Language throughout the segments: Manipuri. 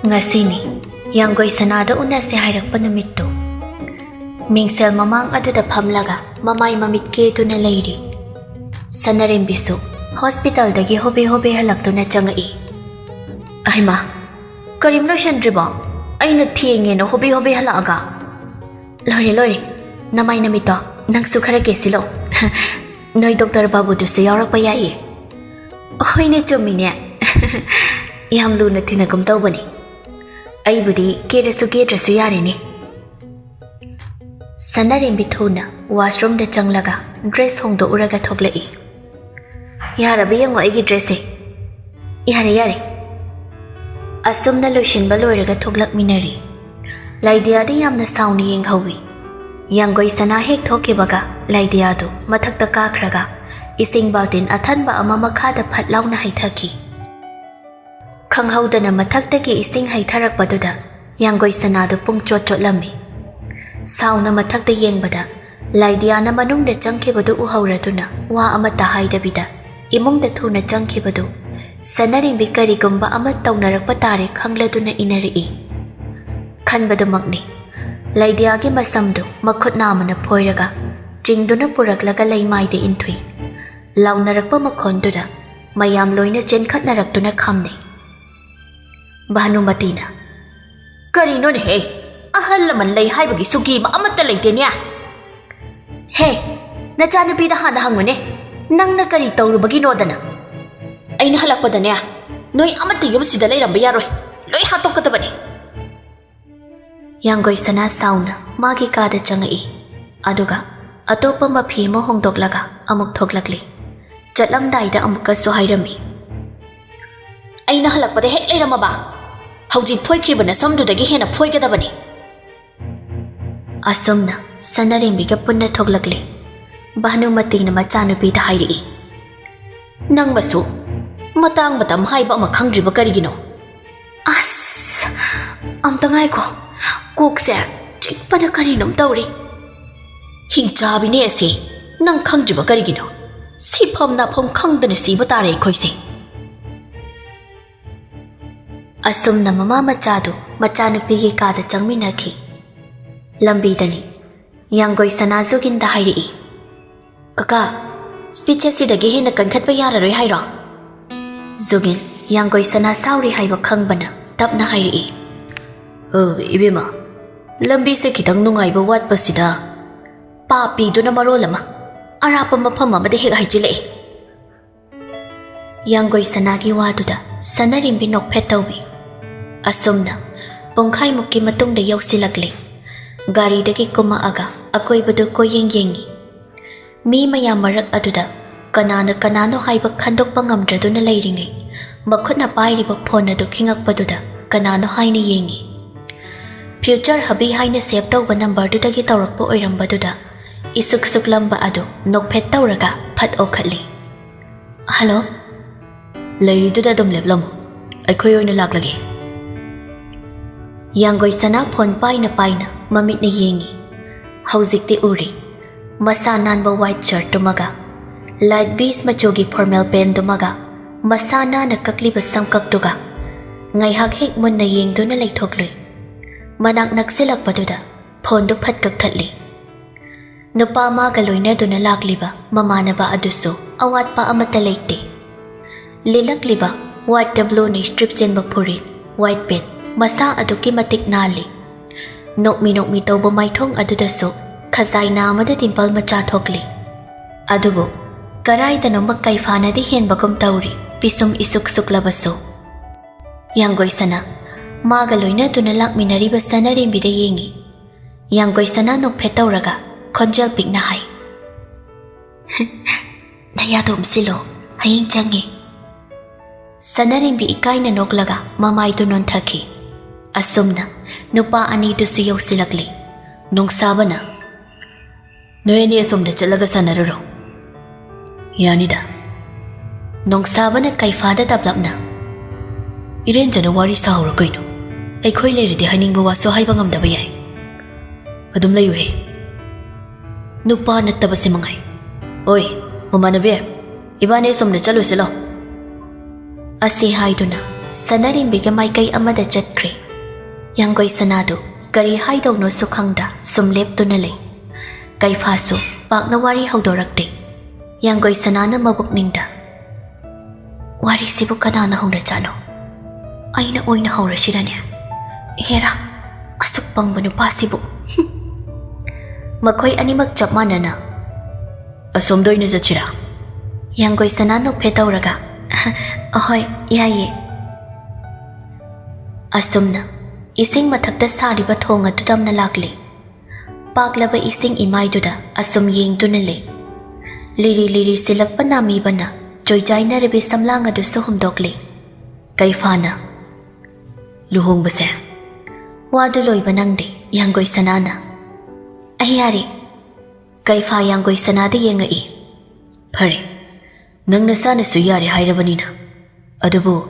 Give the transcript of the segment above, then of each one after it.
Ngasini, yanggoi sanada unase hairakpa numittu. Mingsel mamang aduda phamlaga mamai mamit ketuna leiri. Sanarembisu hospital dagi hobe halaktuna changai. Ahima, karim loishandriba aina thienge no hobe halaga. Lori namai namito nangsu khara kesilo. Noi doctor babu dusu yaurakpa yai. Hoine chumine. Yam luna thinagum tawbani. Aibudi kedrasu yarene. Sanarembi thuna washroom da changlaga dress hongdo uraga thoklai. Yarabi yango aigi dress e. Yare. Asumna Luchinda loiraga thoklak minari. Laidiadi yamna sauni yenghawi. Yanggoi sana hek thokibaga laidiadu mathakta kakhraga ising baltin athanba ama makhada phatlauna haithaki. Khanghaudana mathakdagi ising haitharakpaduda yanggoi sanadu pungchot lammi. Sauna mathakda yengbada laidiana manungda changkhibadu uhauraduna wa amata haidabida imungda thuna changkhibadu sanarembi karigumba ama tawnarakpa tare khangladuna inari. Khanbadumakni laidiagi masamdu makhut namana phoiraga jingduna puraklaga laimaide inthui. Launarakpa makhonduda mayam loina chenkhatnaraktuna khamne. Bhanumatina karino ne he ahal laman lay haibagi sugi ma amata leitenya. He nachanupi da hana hangune nangna kari tawrubagi nodana. Aina halakpadane noi amata yumsida lairamba yaroi loi hatokkatabani. Yanggoi sana sauna magi kada changai aduga atopa mafi mo hongdoklaga amuk thoklakli. Chatlamdaida amukasu hairami. Aina halakpade hek leiramaba hawjik phoikribana samdudagi hena phoigadabani. Asumna sanarembiga punna thoklakli. Bhanumatina machanupida hairi. Nangbasu matang matam haiba ama khangdriba karigino. As amtangai ko kokse chikpana karinam tawri. Hingjabine ase nang khangdriba karigino. Sifam na phom khangdana siba tare khoise. Asumna mama machadu machanupigi kada changminaki. Lambidani yanggoi sana Luchinda hairi. Kaka speeches sidagi hena kankhatpa yararoi hairo. Zugin yanggoi sana sauri haiba khangbana tapna hairi. Ibema lambi se kitang nungaiba watpasida papi duna marolama arapa mafam amada hek haijile. Yanggoi sanagi waduda sanarembi nokphet tawbi. Asumna pongkhai mukki matungda yausilakli. Gari dagi kumaaga akoibadu koyeng yengi. Mi mayam marak aduda kanano haiba khandokpa ngamdraduna leiringai makhutna pairiba phone adu khingakpaduda kanano haina yengi. Future habi haina save tawba number dudagi tawrakpa oirambaduda isuk lamba adu nokphet tawraga phat okhatli. Hello leiriduda dum leblamu aikhoi oina laklage. Yanggoi sana phone paina mamitna yengi. Haujikti uri masa nanba white shirt tumaga light beige machogi formal pen tumaga masa nana kakliba samkaktuga ngaihak hek munna yengduna leithoklui. Manak naksilakpaduda phone du phat kakthatli. Nupa maga loinaduna lakliba mamanaba adusu awatpa amata leite. Lilakliba white tableau ni strip chenba phurin white pen masa aduki matik nali. Nokmi tawba maithong adudasu khazai namada dimple macha thokli. Adubu karai dano makkai fanadi henbagum tawri pisum isuk suklabasu. Yanggoi sana maga loinaduna lakminariba sanarembida yengi. Yanggoi sana nokphet tawraga khonjal pikna hai. Nayadom silo hayeng changi. Sanarembi ikaina noklaga mamai du nonthaki. Asumna nupa ani dusu yausilakli. Nungsabana noyani asumda chalaga sanararo. Yanida Nongsabana kaifada tablapna. Irenjana wari sahura koino. Aikhoi leiridi hainingba waso haiba ngamdaba yai. Adum layu he. Nupa nattaba simangai. Oi mamanabe ibane somna chalusilo. Asi haiduna Sanarimbiga maikay amada chatkre. Yanggoy sanado, kari haidawno sukhangda sumlep tunalay. Kay faso, pak na wari hawdorakde. Yanggoy sanana mabukningda. Wari sibu kanana hawna chano. Ay na oy na hawra sila niya. Hera, asukpang manupa sibu. Makoy animag chapmana na. Asomdoy na zachira. Yanggoy sanano petawraga. Ahoy, yaye. Asumna, ising mathagda sariba thonga tudam na lagli. Paglaba ising imay duda asum yeng dunale. Liri silak panami bana, joy na rebe samlanga du suhumdokli. Kay fana. Luhong base. Waduloy banangde, yanggoy sanana. Ayari. Kay fa yanggoy sanada yengai. Pare, nang nasana suyari hayrabanina. Adubo,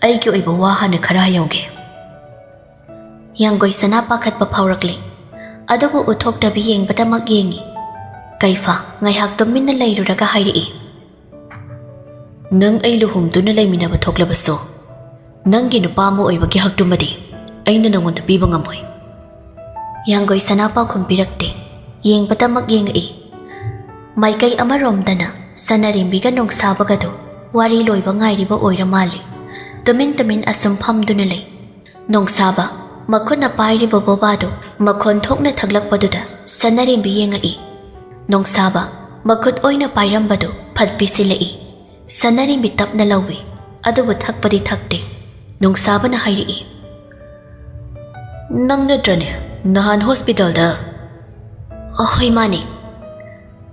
ay kyo iba wahana karayawge. Yanggoy sana pakat papawrakli. Adubo utok dabi yeng bata magyengi. Kayfa ngay hakdomin na layro raga hayri. Nang ay luhum to na lay minabatok labaso. Nang ginupa mo ay wagi hakdomadi. Ay nanangon na bibang amoy. Yanggoy sana pa kumpirakte. Yeng bata magyengi. May kay amaromda na sa narimbigan nung sabagado. Wari loy ba ngay riba oy ramali. Tumin asumpam dunalay. Nung saba, makon na pari bababado, makontok na taglak paduda sa narimbiye nga i. Nung saba, makon oy na payrambado, padpi sila i. Sa narimbitap na lawi, adubot hakpadi takde. Nung saba na hayri i. Nang nadrane, nahan hospital da. Ohoy mani.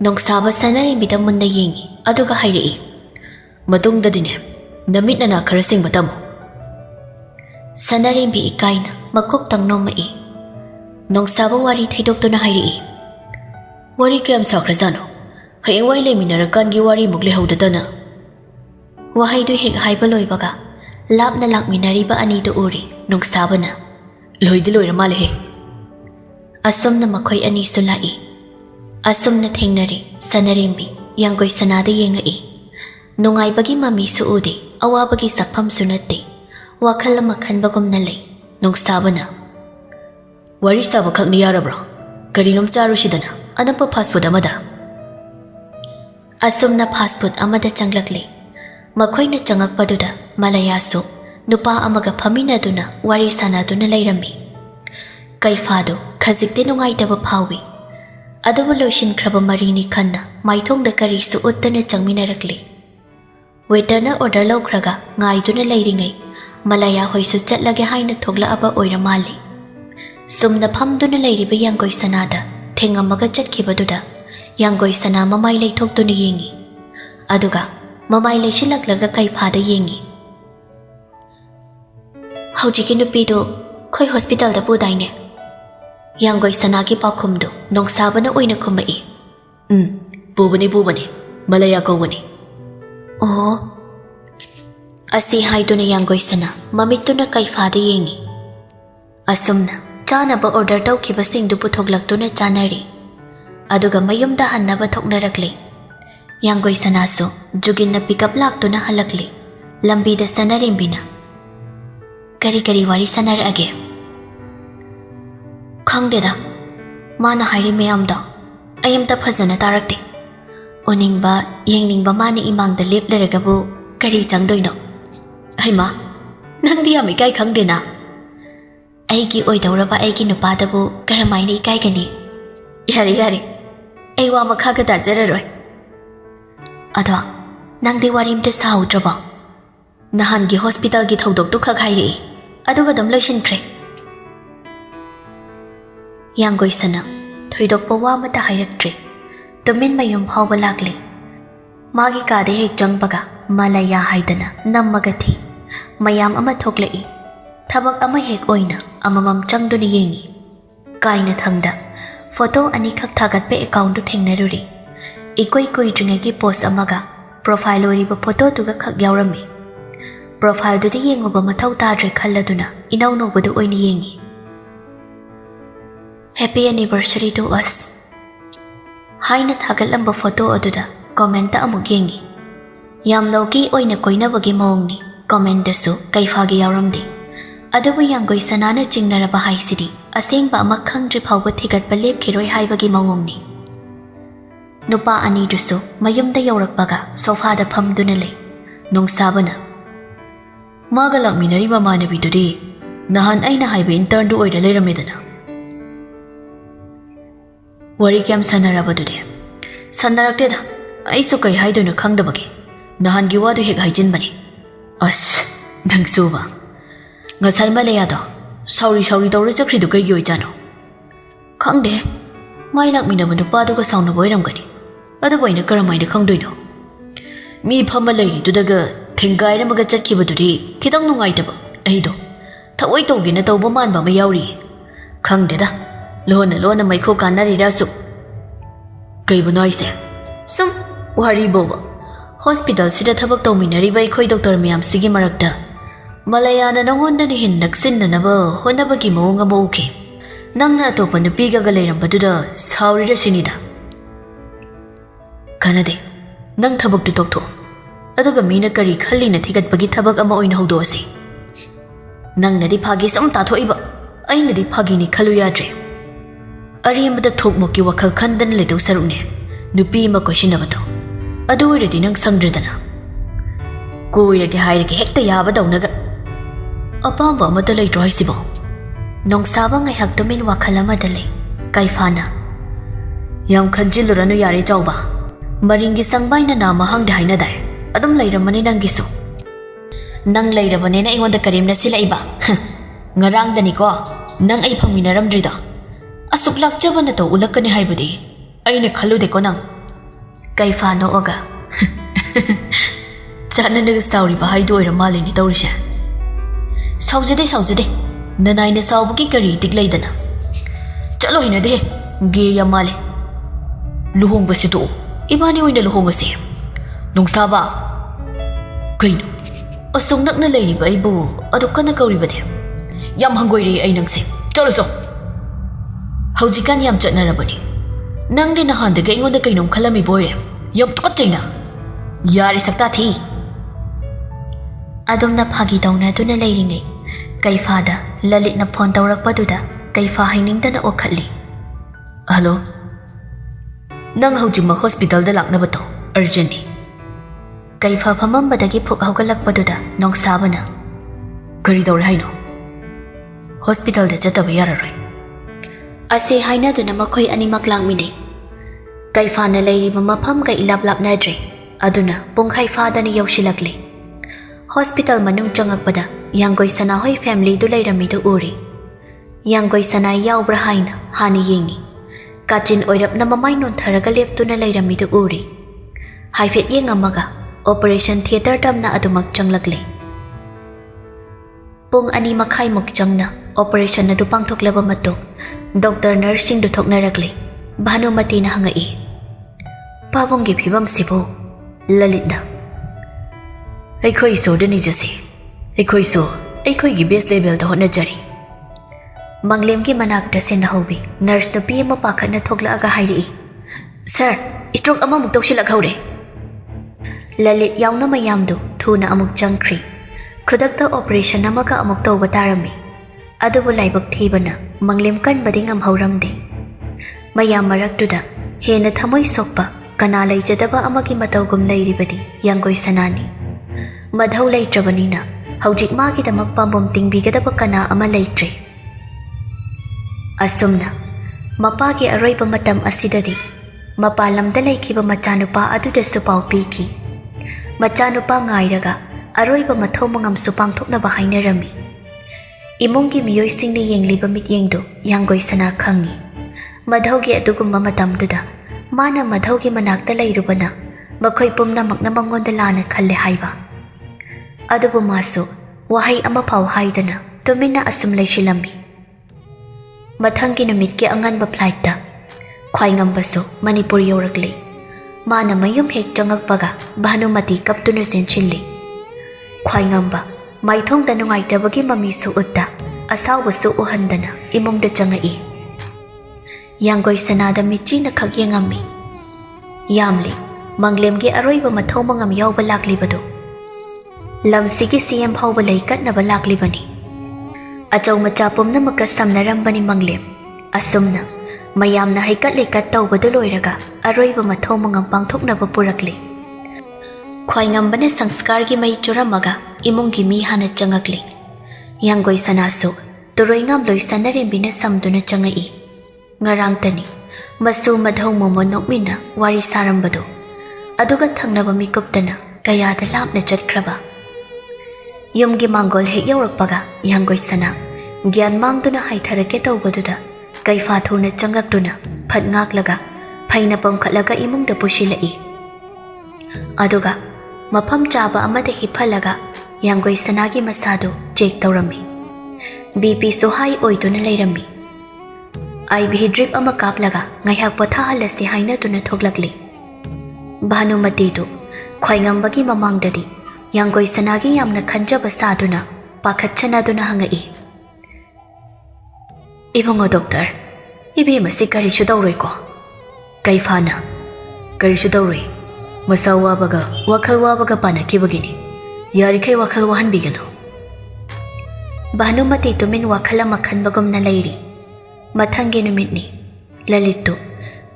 Nung saba sa narimbitap mo na yengi, aduga hayri i. Matungda din eh. Namit na nakarasing mata mo. Sa narimbi ikay na magkuktang nong mai. Nung sabang wari taydok to na hayri. Wari kayam sakrazano. Hayang wailay minarakan gi wari muglehaw dadana. Wahay do'y highay baloy baga. Lap na lang minariba ani do uri nung saba na. Loy diloy ramalahe. Asum na makoy ani sulai. Asum na tingnari sa narimbi yanggoy sanada yengai. Nungay bagi mami suudi, awa bagi sakpam sunati. Wakal makan bagom nalay, nung saba na. Wari saba kag niyara bro. Karinom charo siya na, anong pa passport amada? Asum na passport amada changlagli. Makoy na changag paduda, malayaso, nupa amaga paminado na, wari sanado na layrami. Kay fado, kazigdi nungay daba pawi. Adawaloshin kraba marini kana, maitong da kari suot na chang minaragli. Waiter na order law kraga, ngay doon na layringay, malaya hoy so chat lagi hay na togla aba oy ramali. Sum na pam doon na layri ba yanggoy sanada, tenga maga chat kiba duda, yanggoy sana mamaylay tog doon na yengi. Aduga, mamaylay silaglaga kay pada yengi. Hawjikin nupido, koy hospital da buday ne. Yanggoy sanagi pa kumdo, nong saba na oy na kumai. Bubani, malaya ko wani. Oo. Asi hay doon na yanggoy sana, mamito na kay fada yengi. Asum na, chana ba order daw kibasing duputog lagto na chanari. Aduga mayumdahan na batok na ragli. Yanggoy sana so, jugin na pick up lagto na halagli. Lambida sana rin bina. Kari-kari wari sana age. Kangde da, mana hayri mayam da, ayam ta phazo na tarakti. Uning ba, yengning ba mani imang dalip laragabu, kari chang doy no. Ay ma, nang di ami kay kang din na. Ay ki oy daw ba ay ki nupada bu, karamay na ikay gali. Yari, ay wa makagada zararoy. Adwa, nang di warim te sa udra ba. Nahan gi hospital gi thawdok tu khag hayri. Aduga dam lotion kre. Yanggoy sana, thoidok pa wa mata hayrak tre. Tumin mayum phawba lagli. Magi kade hek jang baga malaya haidana nammagati. Mayam ama thoklai. Thabak ama hek oina amamam chang do ni yengi. Kaina thangda photo ani khak thagat pe account du thengnaruri. Ikoi dringai gi post amaga profile ori ba photo tu ga khak yawrami. Profile du di yengo ba mathau tadre khalladuna inaw no bodu oini yengi. Happy anniversary to us. Haina thagalamba photo aduda commenta amuk yengi. Yam logi oina koina bagi maongni Komendassu Kaifagi yauramde. Adubu Yanggoi Sanana Chingnaraba haisidi asengba ama khangdri phawba thigatpa lepkhiroi haibagi mawongni. Nupa ani dusu mayumda yaurakpaga sofa da phamduna lei. Nungsabana Maga lakminari mamanabidudi nahan aina haiba intern du oira leiramedana. Wari kyam sanarabadude. Sanarakteda aisu kai haidono khangdabagi. Nahan gi wadu hek haijinbani. Ash nangsuba. Ngasai malayado sauri tawra chakridu kai yoi jano. Khangde mai lakminaba nupa duga sauna boiramgani. Adu boina karamaina khangdoino. Mi phama leiridudaga thengairamaga chatkibadudi khitang nungaitaba aido thawai tawgena tawba manba ma yauri. Khangdeda lona maikho kanarira su. Kaibuno aise sum wari boba hospital sida thabak tawminariba ikhoi doctor miyam sigi marakta malayana nangonda ni hin naksindanaba honabagi mawong ama uke. Nangna atopa nupiga ga leirambaduda saurira sinida. Kanade nang thabak tu tokto aduga mina kari khalli na thigatpagi thabak ama oina haudoasi. Nangnadi phagi sam tathoiba ainadi phagi ni khalu yadre. Arimbada thokmoki wakhal khandan ledau sarune nupi ma koshinabato adu iradi nang sangdredana koiragi hairagi hekta yaba daunaga apamba amata leitro haisibo. Nongsaba ngai hak domin wakhal amada lei. Kaifana yam khanjiluranu yare chawba maringi sangbaina na mahangda haina dai adum leiramani nangisu. Nang leirabane na ingonda karimna silaiba. Ngarang dani ko nang ai phangminaramdrida asuk lakjabana to ulakani haibadi aina khalude ko nang. Kaifano oga chananaga sauri ba haido ira malini tawrisha. Saujade nanaina saubagi kari tikleidana chalo hinade ge ya male luhong basitu ibani oina luhong ase. Nungsaba kaino asung nakna leiriba ibu adu kana kauribade yam hangoire ai nangse chalo so. Haujikan yam chatnarabani nangde nahandaga ingonda kainom khalami boire yam tukatchaina yari sakta thi. Adumna phagi dauna duna leiringai Kaifada Lalit na phone tawrakpaduda Kaifa hainingdana okhatli. Hello nang haujima hospital da laknaba to urgent ni. Kaifa phamambadagi phuk haugalakpaduda nongsabana kari dawre haino hospital da chataba yararoi ase haina duna makhoi animak langmine. Kaifana leiriba mafam ga ilap nadre aduna pungkhai fadani yausilakle. Hospital manung changakpada Yanggoi Sanahoi family du leirami du uri. Yanggoi Sanai yaubra haina hani yengi kachin oirap na mamai non tharaga leptuna leirami du uri. Haifet yengamaga operation theater damna adumak changlakle. Pung ani makhai mok changna operation na du pangthoklaba mato doctor nursing du thoknarakle. Bhanumati na hangai pabonggi phibam sibo Lalitna aikhoi so dani jase aikhoi so aikhoi gi base level da hona jari. Manglem gi manak da sen hobi nurse no pm pakhat na thokla aga hairi sir stroke ama muk tawsilak haure. Lalit yauna mayam du thuna amuk changkhri khudakta operation amaka amuk tawba tarami adubu laibak thibana manglem kan bading am hauramde. Mayam maraktuda hena thamoi sokpa kana leijadaba amagi matawgum leiribadi Yanggoi Sanani. Madhau leitrabanina haujik magi damak pambom tingbigadaba kana ama leitre. Asumna mapagi aroiba matam asidadi mapalamda leikhiba machanupa adudasu pau piki. Machanupa ngairaga aroiba mathau mangam supang thoknaba hainarami. Imungi miyoi singni yengliba mityengdo Yanggoi Sana khangi. Madhaugi adugumba matamduda mana madhaugi manakta leirubana makhoi pumnamakna mangonda lana khalle haiba. Adubu masu wahai ama phau haidana tumina asum leishilambi. Mathangi numitki anganba flight da khwai ngambasu Manipur yorakle. Mana mayum hek changakpaga Bhanumati kaptunu senchilli. Khwai ngamba maithongda nungaitabagi mamisu utta asawbasu uhandana imungda changai. Yanggoi Sanada michina khagyangami yamli manglemgi aroiba mathau mangam yawba laklibado. lamsigi CM phauba lei katnaba laklibani achau macha pumnamakka samnarambani manglem asumna mayamna haikat leikat tawbadu loiraga aroiba mathau mangam pangthoknaba purakli khwai ngambane sanskar gi mai churamaga imunggi mi hana changakli yanggoi sanasu turoi ngam loi sanarembina samduna changai ngarang tani masu madhau momo nokmina wari sarambadu aduga thangnaba mikuptana kayada lapna chatkraba yumgi mangol hek yaurakpaga yanggoi sana gyan mangduna haitharake tawbaduda kaifa thuna changakduna phat ngaklaga phaina pamkhatlaga imungda pusilai aduga mafam chaba amada hipalaga yanggoi sanagi masado check tawrami BP so high oiduna leirami IV drip ama kaplaga ngaiha pothahalasi haina tuna thoglakli Bhanumati du khwai ngambagi mamangdadi yanggoi sanagi yamna khanjaba saduna pakhatchana duna hangai Ibongo doctor ibe masi kari shudawroi ko kaifana kari shudawroi masawa baga wakhalwa baga pana kibagini yari kai wakhal wahan bigano Bhanumati tumin wakhala makhan bagum na lairi mathangi numitni lalitu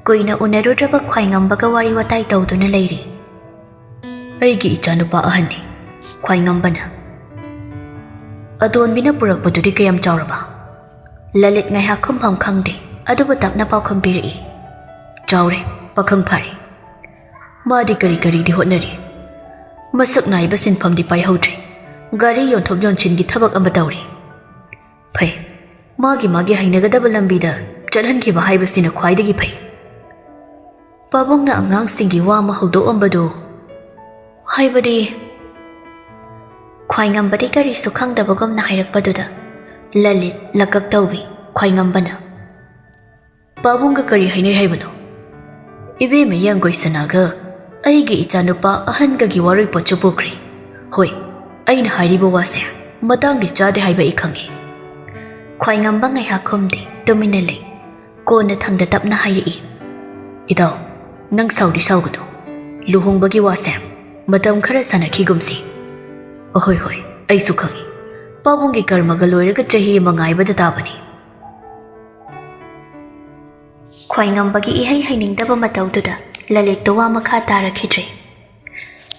koina unarudraba khwai ngambaga wari watai tawduna lairi aigi ichanupa ahani khwai ngambana adon bina purakpadudi kayam chawraba lalit ngaiha khumpham khangde aduba tapna paukham biri chawre pakhang phari madi kari kari di hotnari masak naiba sinpham di pai hodri gari yonthok yonchingi thabak amba tawri phai magi hainagadaba lambida chalhankiba haibasina khwaidagi phai Pabongna angang singi wa ma haudoambadu haibadi khwai ngambadi kari sukhangdabagom na hairakpaduda lalit lakak tawbi khwai ngambana Pabongga kari hainai haibano ibe me yanggoi sanaga aigi ichanupa ahanga gi waroi pochu pokri hoi aina hairiba wase matangdi chade haiba ikhangi khwai ngamba ngai hakhomde dominale kona thangda tapna hairi idau nang saudi saugado luhongbagi wase matam khara sanakhi gumsi ahoi hoi ai sukhangi pabonggi karmaga loiraga chahi mangaibada tabani khwai ngambagi ihai hainingdaba matawduda lalekto wa makha tarakhidre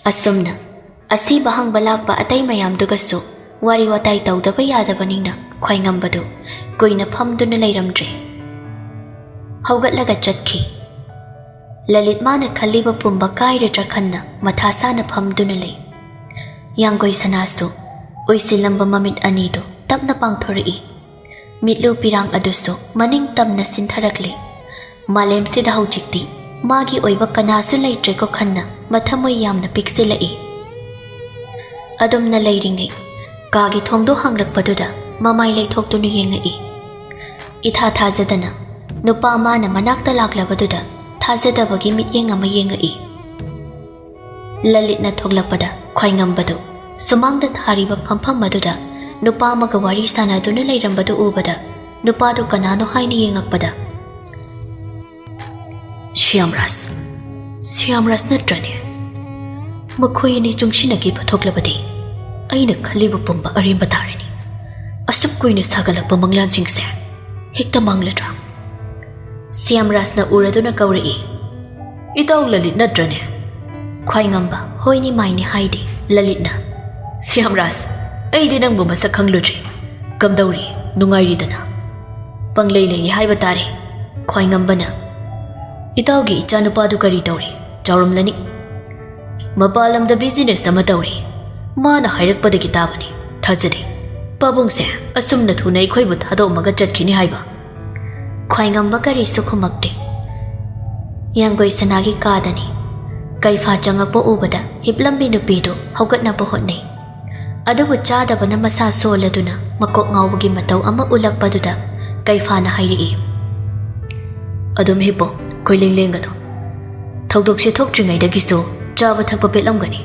asumna asi bahang balakpa atai mayamdugasu wari watai tawdaba yadabanina khwai ngambadu koina phamduna leiramdre haugatlaga chatkhi lalit mana khaliba pumba kaira trakhanna mathasana phamduna lei yanggoi sanasu oisilamba mamit anido tapna pangthori mitlu pirang adusu maning tamna sintharakli malem sida haujikti magi oiba kanasu leitre ko khanna mathamoi yamna piksilai adumna leiringai kagi thongdo hangrakpaduda mamai leithokdunu yengai itha thajadana nupa mana manakta laklabaduda thajadabagi mityeng ama yengai lalitna thoglakpada khwai ngambadu sumangda thariba phampham maduda nupa maga wari sanaduna leirambadu ubada nupadu kanano haini yengakpada Shyamras natrane makhoi ni chungsinagi pathoklabadi aina khaliba pumba arimba tarani asup koina sagalakpa manglansingse hekta mangladra Shyamras na uraduna kauri itaw lalit natrane khwai ngamba hoini maini haidi lalitna Shyamras aidi nangbu masak khangludri kamdauri nungairi dana panglei lei haiba tare khwai ngambana Itawgi ichanupadu kari tawri chawramlani mapalamda business ama tawri mana hairakpadagi tabani thajade pabongse asumna thuna ikhoibu thadomaga chatkini haiba khwai ngamba kari sukhumakte yanggoi sanagi kadani kaifa changakpo ubada hiplambi nupidu haugatnapa hotnai adubu chadabana masa soladuna makok ngawbagi mataw ama ulakpaduda kaifana hairi adum hipo koiling lengano thawdok se thokjingai dagiso chaba thakpa pelamgani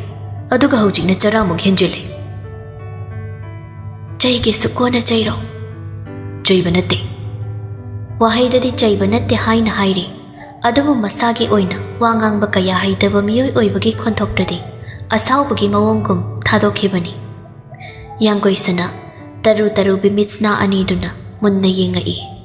aduga hojikna charamuk henjele chaige sukona chairo chaibanate wahaidadi chaibanate haina hairi adubu masagi oina wangangba kaya haidaba miyoi oibagi khonthokdadi asawbagi mawongkum ꯊꯥꯗꯣꯛꯈꯤꯕꯅꯤ꯫ ꯌꯥꯡꯒꯣꯏꯁꯅ ꯇꯔꯨ ꯇꯔꯨꯕꯤ ꯃꯤꯠꯁꯅꯥ ꯑꯅꯤꯗꯨꯅ ꯃꯨꯟꯅ ꯌꯦꯡꯉꯛꯏ꯫